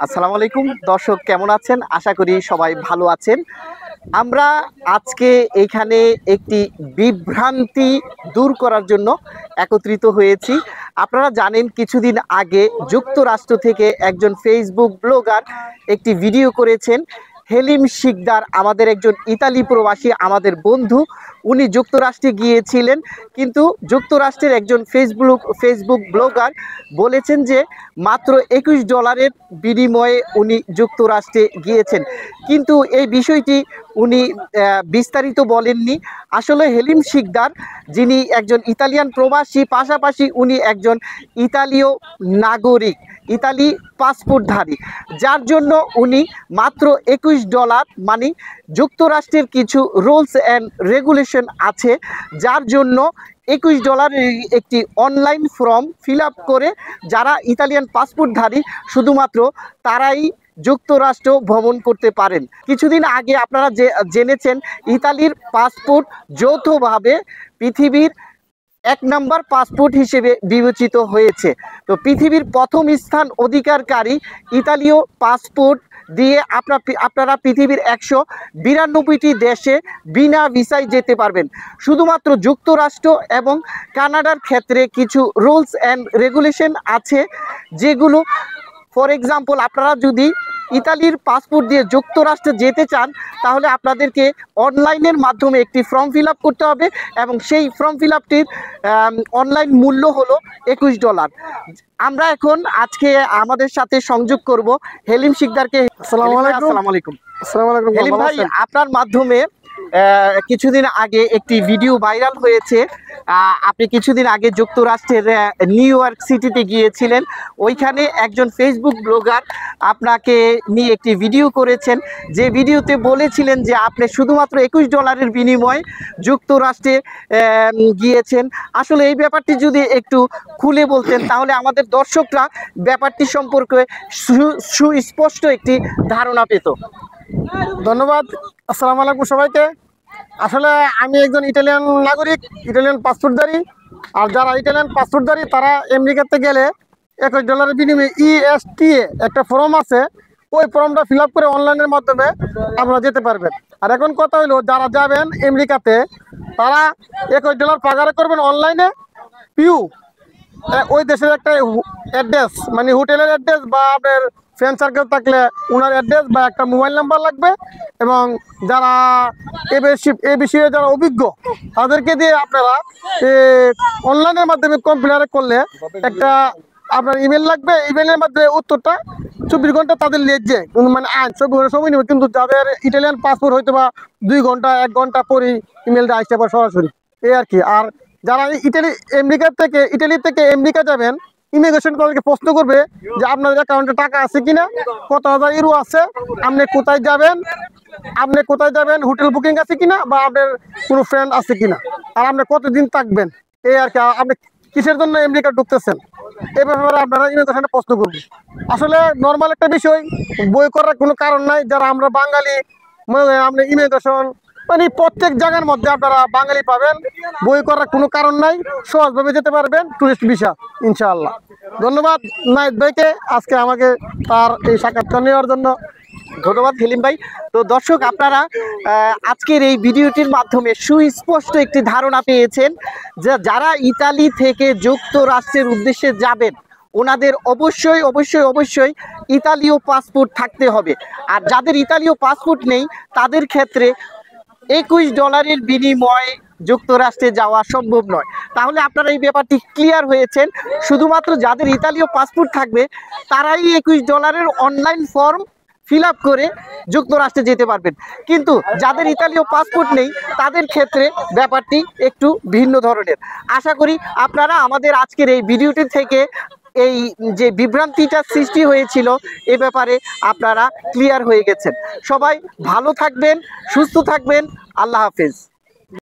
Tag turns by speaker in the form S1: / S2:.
S1: আসসালামু আলাইকুম দর্শক, কেমন আছেন? আশা করি সবাই ভালো আছেন। আমরা আজকে এখানে একটি বিভ্রান্তি দূর করার জন্য একত্রিত হয়েছি। আপনারা জানেন কিছুদিন আগে যুক্তরাষ্ট্র থেকে একজন ফেসবুক ব্লগার একটি ভিডিও করেছেন। হেলিম শিকদার আমাদের একজন ইতালি প্রবাসী, আমাদের বন্ধু। উনি যুক্তরাষ্ট্রে গিয়েছিলেন, কিন্তু যুক্তরাষ্ট্রের একজন ফেসবুক ব্লগার বলেছেন যে মাত্র $21 বিনিময়ে উনি যুক্তরাষ্ট্রে গিয়েছেন। কিন্তু এই বিষয়টি উনি বিস্তারিত বলেননি। আসলে হেলিম শিকদার, যিনি একজন ইতালিয়ান প্রবাসী, পাশাপাশি উনি একজন ইতালীয় নাগরিক, ইতালি পাসপোর্টধারী, যার জন্য উনি মাত্র $21, মানে যুক্তরাষ্ট্রের কিছু রুলস অ্যান্ড রেগুলেশন আছে, যার জন্য $21 একটি অনলাইন ফর্ম ফিল আপ করে যারা ইতালিয়ান পাসপোর্টধারী শুধুমাত্র তারাই যুক্তরাষ্ট্র ভ্রমণ করতে পারেন। কিছুদিন আগে আপনারা জেনেছেন ইতালির পাসপোর্ট যৌথভাবে পৃথিবীর 1 নম্বর পাসপোর্ট হিসেবে বিবেচিত হয়েছে। তো পৃথিবীর প্রথম স্থান অধিকারকারী ইতালীয় পাসপোর্ট দিয়ে আপনারা পৃথিবীর 192টি দেশে বিনা ভিসায় যেতে পারবেন। শুধুমাত্র যুক্তরাষ্ট্র এবং কানাডার ক্ষেত্রে কিছু রুলস অ্যান্ড রেগুলেশন আছে, যেগুলো ফর এক্সাম্পল আপনারা যদি ইতালির পাসপোর্ট দিয়ে যুক্তরাষ্ট্রে যেতে চান, তাহলে আপনাদেরকে অনলাইনের মাধ্যমে একটি ফর্ম ফিল আপ করতে হবে, এবং সেই ফর্ম ফিল আপটির অনলাইন মূল্য হলো $21। আমরা এখন আজকে আমাদের সাথে সংযোগ করব হেলিম শিকদারকে।
S2: আসসালামু
S1: আলাইকুম। হেলিম ভাই,
S2: আলাইকুম।
S1: আপনার মাধ্যমে কিছুদিন আগে একটি ভিডিও ভাইরাল হয়েছে। আপনি কিছুদিন আগে যুক্তরাষ্ট্রের নিউ ইয়র্ক সিটিতে গিয়েছিলেন। ওইখানে একজন ফেসবুক ব্লগার আপনাকে নিয়ে একটি ভিডিও করেছেন, যে ভিডিওতে বলেছিলেন যে আপনি শুধুমাত্র $21 বিনিময়ে যুক্তরাষ্ট্রে গিয়েছেন। আসলে এই ব্যাপারটি যদি একটু খুলে বলতেন, তাহলে আমাদের দর্শকরা ব্যাপারটি সম্পর্কে সুস্পষ্ট একটি ধারণা পেত।
S2: ধন্যবাদ। আসসালামু আলাইকুম সবাইকে। আসলে আমি একজন ইটালিয়ান নাগরিক, ইটালিয়ান পাসপোর্টধারী। আর যারা ইটালিয়ান পাসপোর্টধারী তারা আমেরিকাতে গেলে $21 বিনিময়ে ESTA একটা ফর্ম আছে, ওই ফর্মটা ফিল আপ করে অনলাইনের মাধ্যমে আপনারা যেতে পারবেন। আর এখন কথা হলো, যারা যাবেন আমেরিকাতে তারা $21 পাগার করবেন অনলাইনে। ওই দেশের একটা অ্যাড্রেস, মানে হোটেলের অ্যাড্রেস বা আপনার ফ্রেন্ড সার্কেল থাকলে ওনার অ্যাড্রেস বা একটা মোবাইল নাম্বার লাগবে। এবং যারা এ বিষয়ে যারা অভিজ্ঞ তাদেরকে দিয়ে আপনারা অনলাইনের মাধ্যমে কম্পিউটারে করলে একটা আপনার ইমেল লাগবে। ইমেলের মাধ্যমে উত্তরটা 24 ঘন্টা তাদের লেগে, মানে 24 ঘন্টা সময় নেবে। কিন্তু যাদের ইটালিয়ান পাসপোর্ট হয়তো বা 2 ঘন্টা 1 ঘন্টা পরেই ইমেলটা আসতে পারে সরাসরি, এই আর কি। আর যারা ইটালি থেকে আমেরিকা যাবেন, ইমিগ্রেশন তাদেরকে প্রশ্ন করবে যে আপনাদের অ্যাকাউন্টে টাকা আছে কিনা, কত হাজার ইউরো আছে, আপনি কোথায় যাবেন, হোটেল বুকিং আছে কিনা, বা আপনার কোনো ফ্রেন্ড আছে কিনা, আর আপনি কতদিন থাকবেন, এই আর কি। আপনি কিসের জন্য আমেরিকা ঢুকতেছেন, এই ব্যাপারে আপনারা ইমিগ্রেশনে প্রশ্ন করবেন। আসলে নর্মাল একটা বিষয়, বই করার কোনো কারণ নাই। যারা আমরা বাঙালি, আপনি ইমিগ্রেশন মানে প্রত্যেক জায়গার মধ্যে আপনারা বাঙালি পাবেন, বই করার কোনো কারণ নাই, সহজভাবে যেতে পারবেন টুরিস্ট ভিসা ইনশাআল্লাহ। ধন্যবাদ নাইদ ভাইকে আজকে আমাকে তার এই সাক্ষাৎকার নেওয়ার জন্য।
S1: ধন্যবাদ হেলিম ভাই। তো দর্শক, আপনারা আজকের এই ভিডিওটির মাধ্যমে সুস্পষ্ট একটি ধারণা পেয়েছেন যে যারা ইতালি থেকে যুক্তরাষ্ট্রের উদ্দেশ্যে যাবেন, ওনাদের অবশ্যই ইতালীয় পাসপোর্ট থাকতে হবে। আর যাদের ইতালীয় পাসপোর্ট নেই, তাদের ক্ষেত্রে $21 বিনিময়ে যুক্তরাষ্ট্রে যাওয়া সম্ভব নয়। তাহলে আপনারা এই ব্যাপারটি ক্লিয়ার হয়েছেন। শুধুমাত্র যাদের ইতালীয় পাসপোর্ট থাকবে তারাই $21 অনলাইন ফর্ম ফিল আপ করে যুক্তরাষ্ট্রে যেতে পারবেন। কিন্তু যাদের ইতালীয় পাসপোর্ট নেই, তাদের ক্ষেত্রে ব্যাপারটি একটু ভিন্ন ধরনের। আশা করি আপনারা আমাদের আজকের এই ভিডিওটি থেকে এই যে বিভ্রান্তিটা সৃষ্টি হয়েছিল, এ ব্যাপারে আপনারা ক্লিয়ার হয়ে গেছেন। সবাই ভালো থাকবেন, সুস্থ থাকবেন। আল্লাহ হাফেজ।